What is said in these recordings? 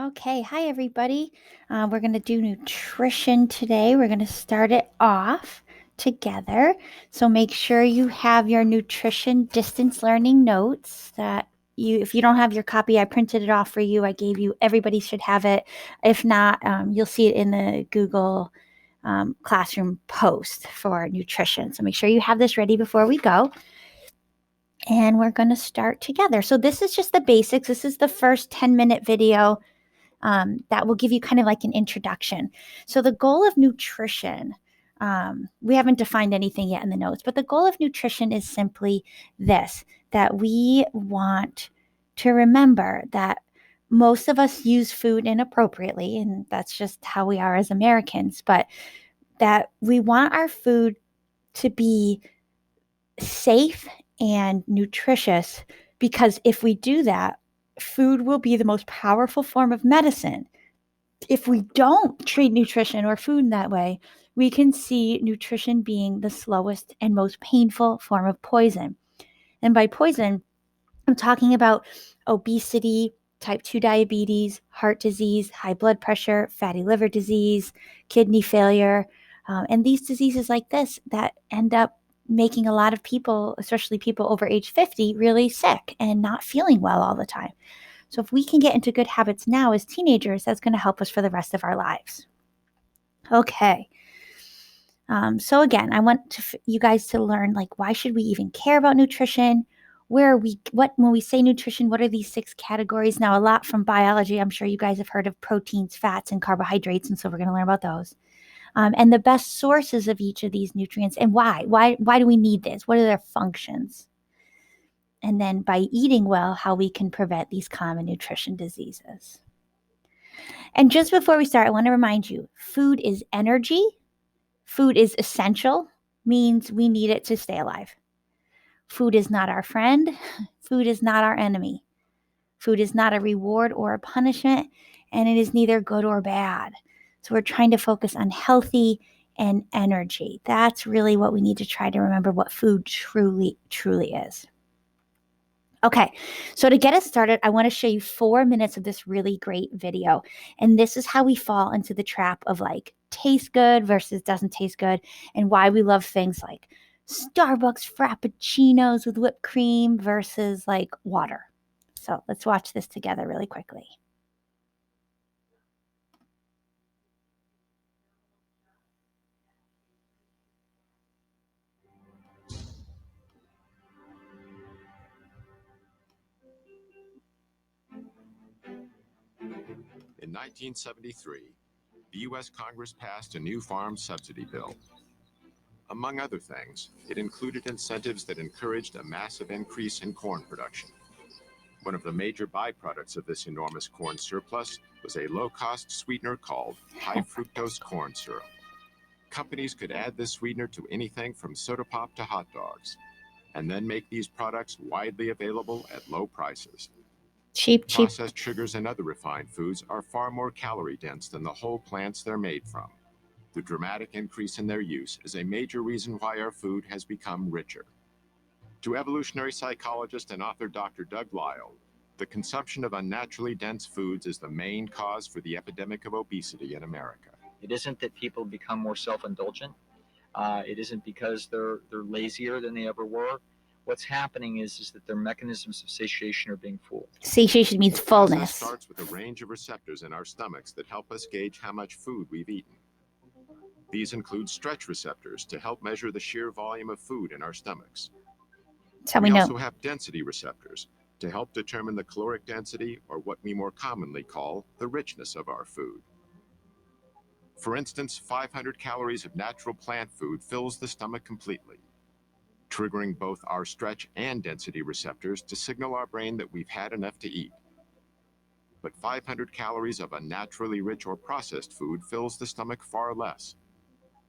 Okay, hi everybody. We're going to do nutrition today. We're going to start it off together. So make sure you have your nutrition distance learning notes that if you don't have your copy, I printed it off for you. I gave you, everybody should have it. If not, you'll see it in the Google Classroom post for nutrition. So make sure you have this ready before we go. And we're going to start together. So this is just the basics. This is the first 10-minute video that will give you kind of like an introduction. So the goal of nutrition, we haven't defined anything yet in the notes, but the goal of nutrition is simply this, that we want to remember that most of us use food inappropriately, and that's just how we are as Americans, but that we want our food to be safe and nutritious, because if we do that, food will be the most powerful form of medicine. If we don't treat nutrition or food in that way, we can see nutrition being the slowest and most painful form of poison. And by poison, I'm talking about obesity, type 2 diabetes, heart disease, high blood pressure, fatty liver disease, kidney failure, and these diseases like this that end up making a lot of people, especially people over age 50, really sick and not feeling well all the time. So if we can get into good habits now as teenagers, that's going to help us for the rest of our lives. Okay. So again, I want you guys to learn, like, why should we even care about nutrition? Where are we, when we say nutrition, what are these 6 categories? Now, a lot from biology, I'm sure you guys have heard of proteins, fats, and carbohydrates, and so we're going to learn about those. And the best sources of each of these nutrients and why. Why do we need this? What are their functions? And then by eating well, how we can prevent these common nutrition diseases. And just before we start, I want to remind you, food is energy. Food is essential, means we need it to stay alive. Food is not our friend. Food is not our enemy. Food is not a reward or a punishment, and it is neither good or bad. So we're trying to focus on healthy and energy. That's really what we need to try to remember what food truly is. Okay, so to get us started, I want to show you 4 minutes of this really great video. And this is how we fall into the trap of like taste good versus doesn't taste good, and why we love things like Starbucks Frappuccinos with whipped cream versus like water. So let's watch this together really quickly. In 1973, the U.S. Congress passed a new farm subsidy bill. Among other things, it included incentives that encouraged a massive increase in corn production. One of the major byproducts of this enormous corn surplus was a low-cost sweetener called high-fructose corn syrup. Companies could add this sweetener to anything from soda pop to hot dogs, and then make these products widely available at low prices. Cheap. Processed sugars and other refined foods are far more calorie-dense than the whole plants they're made from. The dramatic increase in their use is a major reason why our food has become richer. To evolutionary psychologist and author Dr. Doug Lisle, the consumption of unnaturally dense foods is the main cause for the epidemic of obesity in America. It isn't that people become more self-indulgent. It isn't because they're lazier than they ever were. What's happening is that their mechanisms of satiation are being fooled. Satiation means The process fullness. starts with a range of receptors in our stomachs that help us gauge how much food we've eaten. These include stretch receptors to help measure the sheer volume of food in our stomachs. So We we know. also have density receptors to help determine the caloric density, or what we more commonly call the richness of our food. For instance, 500 calories of natural plant food fills the stomach completely, triggering both our stretch and density receptors to signal our brain that we've had enough to eat. But 500 calories of unnaturally rich or processed food fills the stomach far less,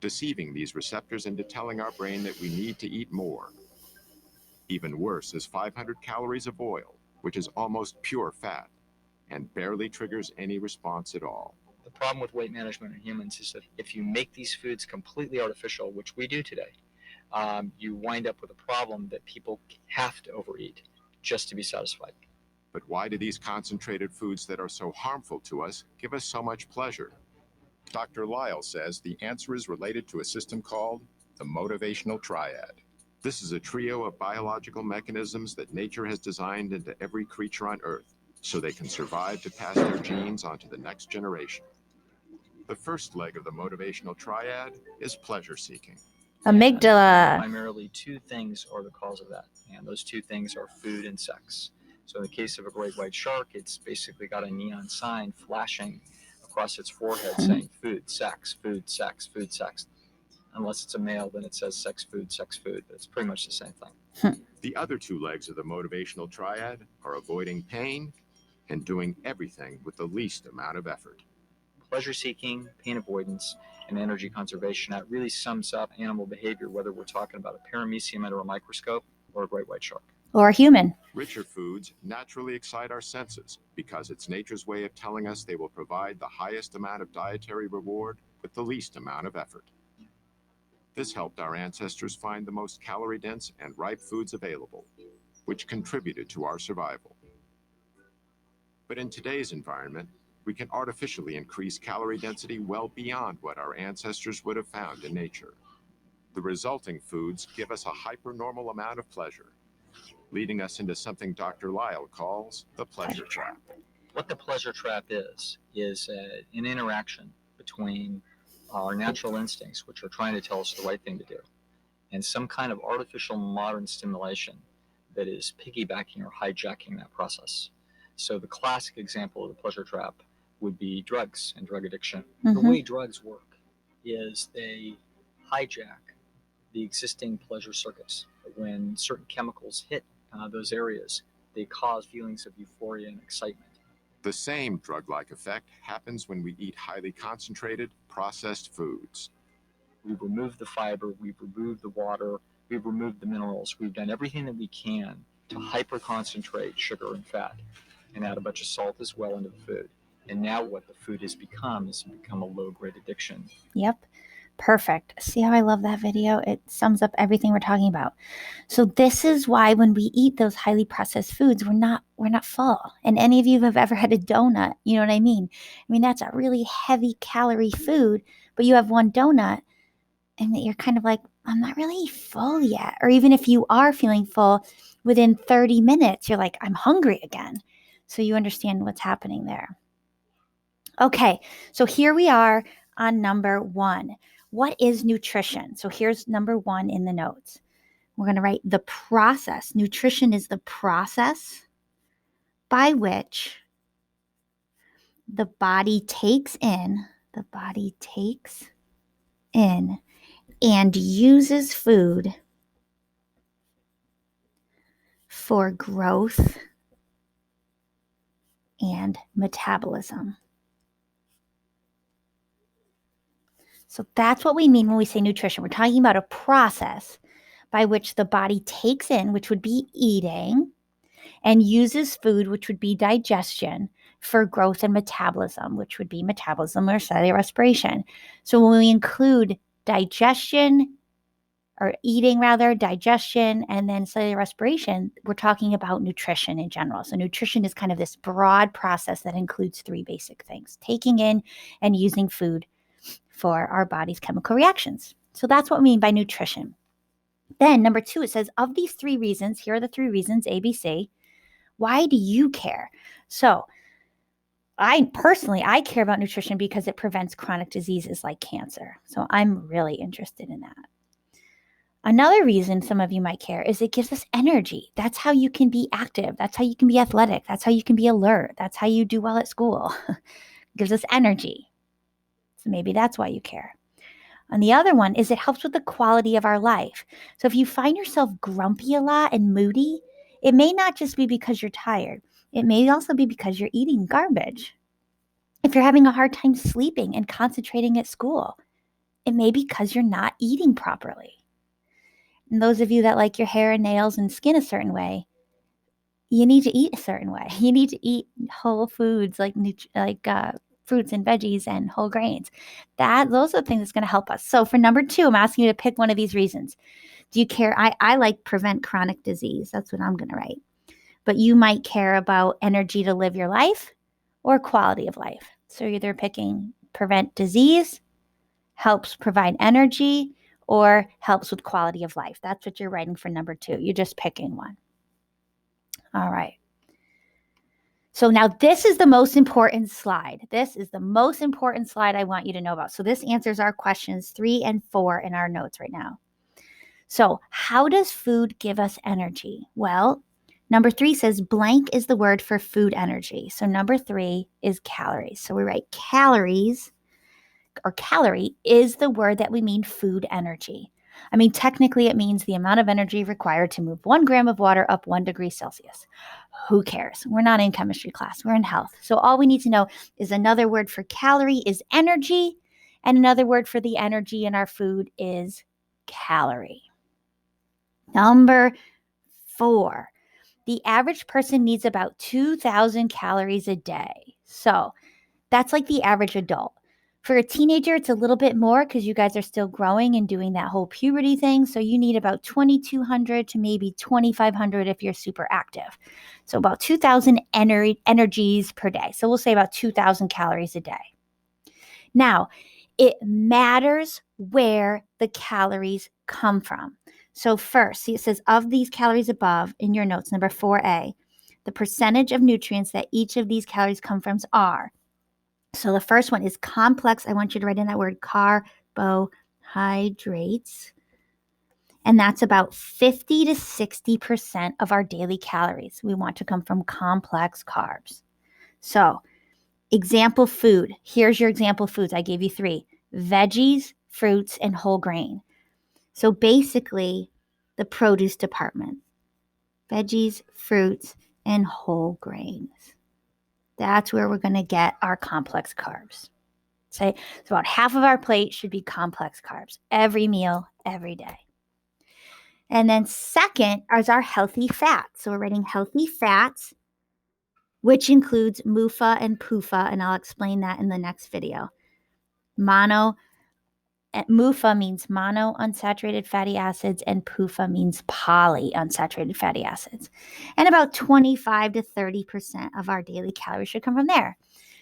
deceiving these receptors into telling our brain that we need to eat more. Even worse is 500 calories of oil, which is almost pure fat and barely triggers any response at all. The problem with weight management in humans is that if you make these foods completely artificial, which we do today, you wind up with a problem that people have to overeat just to be satisfied. But why do these concentrated foods that are so harmful to us give us so much pleasure? Dr. Lyle says the answer is related to a system called the motivational triad. This is a trio of biological mechanisms that nature has designed into every creature on Earth so they can survive to pass their genes on to the next generation. The first leg of the motivational triad is pleasure seeking. Amygdala. Primarily two things are the cause of that, and those two things are food and sex. So in the case of a great white shark, it's basically got a neon sign flashing across its forehead saying food, sex, food, sex, food, sex. Unless it's a male, then it says sex, food, but it's pretty much the same thing. The other two legs of the motivational triad are avoiding pain and doing everything with the least amount of effort. Pleasure seeking, pain avoidance, and energy conservation. That really sums up animal behavior, whether we're talking about a paramecium under a microscope or a great white shark. Or human. Richer foods naturally excite our senses because it's nature's way of telling us they will provide the highest amount of dietary reward with the least amount of effort. This helped our ancestors find the most calorie-dense and ripe foods available, which contributed to our survival. But in today's environment, we can artificially increase calorie density well beyond what our ancestors would have found in nature. The resulting foods give us a hypernormal amount of pleasure, leading us into something Dr. Lyle calls the pleasure trap. What the pleasure trap is an interaction between our natural instincts, which are trying to tell us the right thing to do, and some kind of artificial modern stimulation that is piggybacking or hijacking that process. So the classic example of the pleasure trap would be drugs and drug addiction. The way drugs work is they hijack the existing pleasure circuits. When certain chemicals hit those areas, they cause feelings of euphoria and excitement. The same drug-like effect happens when we eat highly concentrated, processed foods. We've removed the fiber, we've removed the water, we've removed the minerals. We've done everything that we can to hyper-concentrate sugar and fat and add a bunch of salt as well into the food. And now what the food has become is become a low-grade addiction. Yep. Perfect. See how I love that video? It sums up everything we're talking about. So this is why when we eat those highly processed foods, we're not full. And any of you have ever had a donut, you know what I mean? I mean, that's a really heavy calorie food, but you have one donut and you're kind of like, I'm not really full yet. Or even if you are feeling full, within 30 minutes, you're like, I'm hungry again. So you understand what's happening there. Okay, so here we are on number 1. What is nutrition? So here's number 1 in the notes. We're going to write the process. Nutrition is the process by which the body takes in and uses food for growth and metabolism. So that's what we mean when we say nutrition. We're talking about a process by which the body takes in, which would be eating, and uses food, which would be digestion, for growth and metabolism, which would be metabolism or cellular respiration. So when we include digestion, or eating rather, digestion, and then cellular respiration, we're talking about nutrition in general. So nutrition is kind of this broad process that includes 3 basic things: taking in and using food for our body's chemical reactions. So that's what we mean by nutrition. Then number 2, it says, of these 3 reasons, here are the 3 reasons, A, B, C, why do you care? So I care about nutrition because it prevents chronic diseases like cancer. So I'm really interested in that. Another reason some of you might care is it gives us energy. That's how you can be active. That's how you can be athletic. That's how you can be alert. That's how you do well at school. It gives us energy. So maybe that's why you care. And the other one is it helps with the quality of our life. So if you find yourself grumpy a lot and moody, it may not just be because you're tired. It may also be because you're eating garbage. If you're having a hard time sleeping and concentrating at school, it may be because you're not eating properly. And those of you that like your hair and nails and skin a certain way, you need to eat a certain way. You need to eat whole foods like fruits and veggies and whole grains. Those are the things that's going to help us. So for number 2, I'm asking you to pick one of these reasons. Do you care? I like prevent chronic disease. That's what I'm going to write. but you might care about energy to live your life or quality of life. So you're either picking prevent disease, helps provide energy, or helps with quality of life. That's what you're writing for number 2. You're just picking one. All right. So now this is the most important slide. This is the most important slide I want you to know about. So this answers our questions 3 and 4 in our notes right now. So how does food give us energy? Well, number 3 says blank is the word for food energy. So number 3 is calories. So we write calories, or calorie is the word that we mean food energy. I mean, technically it means the amount of energy required to move 1 gram of water up 1 degree Celsius. Who cares? We're not in chemistry class. We're in health. So all we need to know is another word for calorie is energy, and another word for the energy in our food is calorie. Number 4, the average person needs about 2,000 calories a day. So that's like the average adult. For a teenager, it's a little bit more because you guys are still growing and doing that whole puberty thing. So you need about 2,200 to maybe 2,500 if you're super active. So about 2,000 energies per day. So we'll say about 2,000 calories a day. Now, it matters where the calories come from. So first, see, it says of these calories above in your notes, number 4A, the percentage of nutrients that each of these calories come from are. So the first one is complex. I want you to write in that word carbohydrates. And that's about 50 to 60% of our daily calories. We want to come from complex carbs. So example food. Here's your example foods. I gave you 3. Veggies, fruits, and whole grain. So basically the produce department. Veggies, fruits, and whole grains. That's where we're going to get our complex carbs. So about half of our plate should be complex carbs every meal, every day. And then second is our healthy fats. So we're writing healthy fats, which includes MUFA and PUFA, and I'll explain that in the next video. MUFA means monounsaturated fatty acids, and PUFA means polyunsaturated fatty acids. And about 25 to 30% of our daily calories should come from there.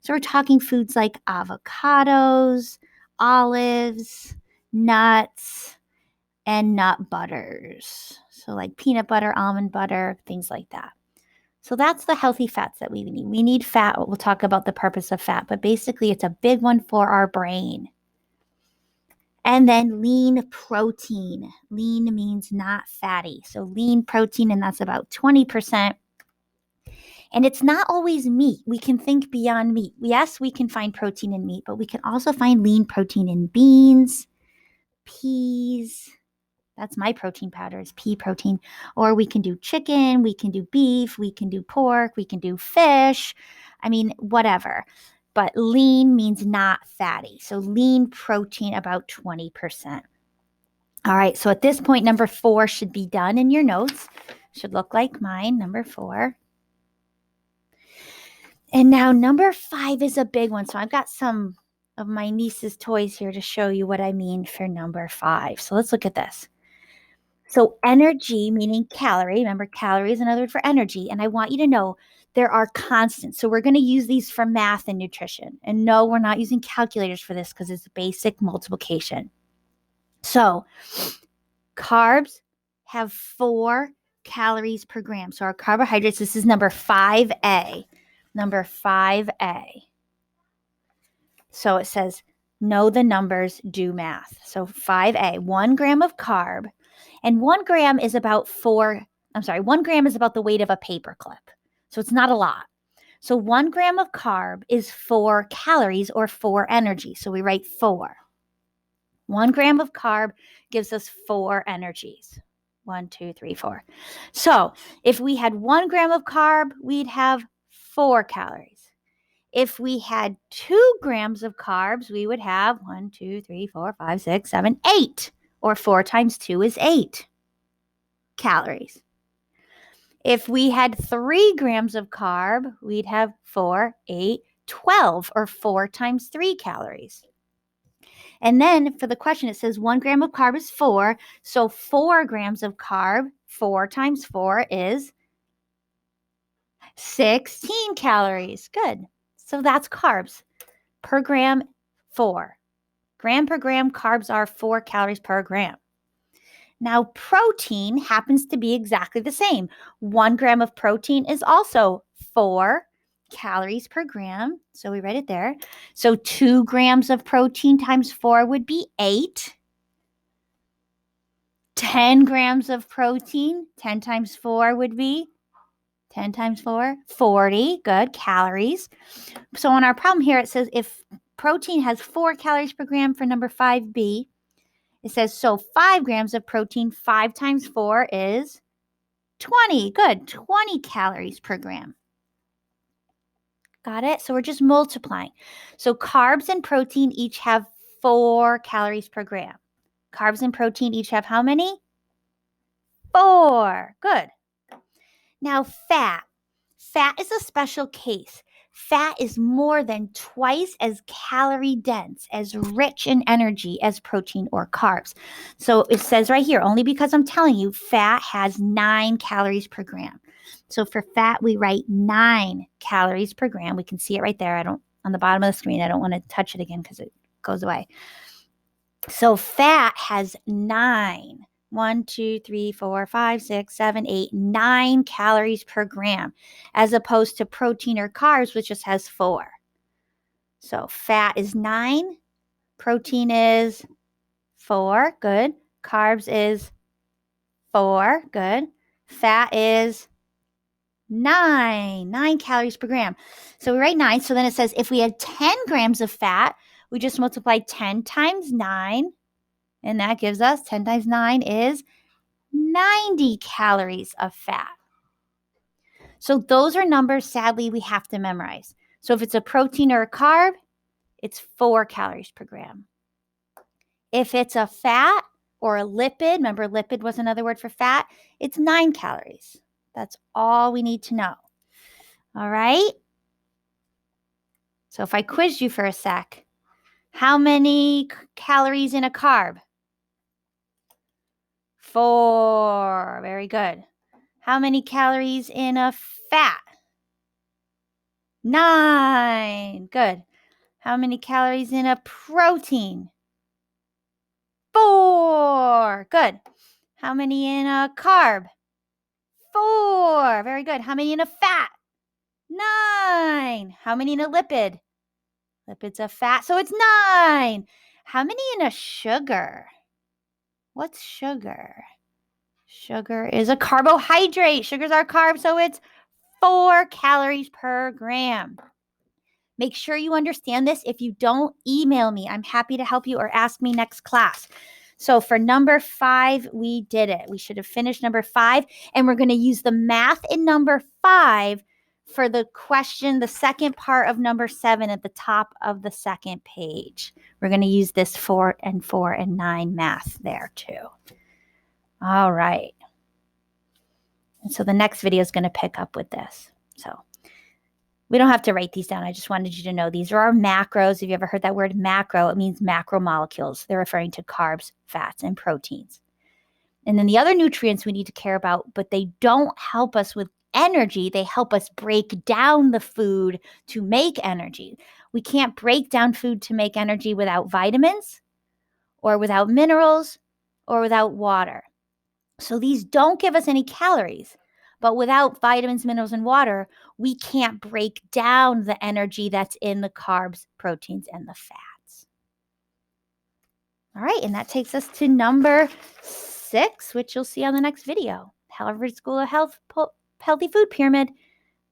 So we're talking foods like avocados, olives, nuts, and nut butters. So like peanut butter, almond butter, things like that. So that's the healthy fats that we need. We need fat. We'll talk about the purpose of fat, but basically it's a big one for our brain. And then lean protein. Lean means not fatty. So lean protein, and that's about 20%. And it's not always meat. We can think beyond meat. Yes, we can find protein in meat, but we can also find lean protein in beans, peas. That's my protein powder, is pea protein. Or we can do chicken, we can do beef, we can do pork, we can do fish. I mean, whatever. But lean means not fatty. So lean protein, about 20%. All right, so at this point, number 4 should be done in your notes. Should look like mine, number 4. And now number 5 is a big one. So I've got some of my niece's toys here to show you what I mean for number 5. So let's look at this. So energy, meaning calorie. Remember, calorie is another word for energy. And I want you to know there are constants. So we're going to use these for math and nutrition. And no, we're not using calculators for this because it's basic multiplication. So carbs have 4 calories per gram. So our carbohydrates, this is number 5A. Number 5A. So it says, know the numbers, do math. So 5A, 1 gram of carb. And 1 gram is about 1 gram is about the weight of a paper clip. So it's not a lot. So 1 gram of carb is 4 calories or 4 energy. So we write 4. 1 gram of carb gives us 4 energies. 1, 2, 3, 4. So if we had 1 gram of carb, we'd have 4 calories. If we had 2 grams of carbs, we would have 1, 2, 3, 4, 5, 6, 7, 8. Or 4 times 2 is 8 calories. If we had 3 grams of carb, we'd have 4, 8, 12, or 4 times 3 calories. And then for the question, it says 1 gram of carb is 4. So 4 grams of carb, 4 times 4 is 16 calories. Good. So that's carbs. Per gram, 4. Gram per gram, carbs are 4 calories per gram. Now, protein happens to be exactly the same. 1 gram of protein is also 4 calories per gram. So we write it there. So 2 grams of protein times 4 would be 8. 10 grams of protein, 10 times 4 would be 10 times 4, 40. Good. Calories. So on our problem here, it says if protein has 4 calories per gram for number 5B, it says, so 5 grams of protein, 5 times 4 is 20. Good. 20 calories per gram. Got it? So we're just multiplying. So carbs and protein each have 4 calories per gram. Carbs and protein each have how many? 4. Good. Now fat. Fat is a special case. Fat is more than twice as calorie dense, as rich in energy as protein or carbs. So it says right here, only because I'm telling you, fat has 9 calories per gram. So for fat, we write 9 calories per gram. We can see it right there. On the bottom of the screen, I don't want to touch it again because it goes away. So fat has 9. 1, 2, 3, 4, 5, 6, 7, 8, 9 calories per gram, as opposed to protein or carbs, which just has 4. So fat is 9, protein is 4, good. Carbs is 4, good. Fat is 9 calories per gram. So we write 9. So then it says if we had 10 grams of fat, we just multiply 10 times 9. And that gives us 10 times 9 is 90 calories of fat. So those are numbers, sadly, we have to memorize. So if it's a protein or a carb, it's 4 calories per gram. If it's a fat or a lipid, remember lipid was another word for fat, it's 9 calories. That's all we need to know. All right? So if I quiz you for a sec, how many calories in a carb? 4. Very good. How many calories in a fat? 9. Good. How many calories in a protein? 4. Good. How many in a carb? 4. Very good. How many in a fat? 9. How many in a lipid? Lipid's a fat, so it's 9. How many in a sugar? What's sugar? Sugar is a carbohydrate. Sugars are carbs, so it's 4 calories per gram. Make sure you understand this. If you don't, email me. I'm happy to help you or ask me next class. So for number 5, we did it. We should have finished number 5, and we're going to use the math in number 5 for the question, the second part of number 7 at the top of the second page. We're going to use this 4 and 9 math there too. All right. And so the next video is going to pick up with this. So we don't have to write these down. I just wanted you to know these are our macros. Have you ever heard that word macro? It means macromolecules. They're referring to carbs, fats, and proteins. And then the other nutrients we need to care about, but they don't help us with energy. They help us break down the food to make energy. We can't break down food to make energy without vitamins or without minerals or without water. So these don't give us any calories, but without vitamins, minerals, and water, we can't break down the energy that's in the carbs, proteins, and the fats. All right, and that takes us to number 6, which you'll see on the next video. Harvard School of Health Healthy Food Pyramid.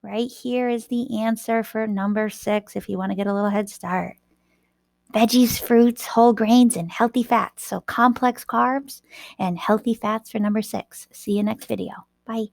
Right here is the answer for number 6 if you want to get a little head start. Veggies, fruits, whole grains, and healthy fats. So complex carbs and healthy fats for number 6. See you next video. Bye.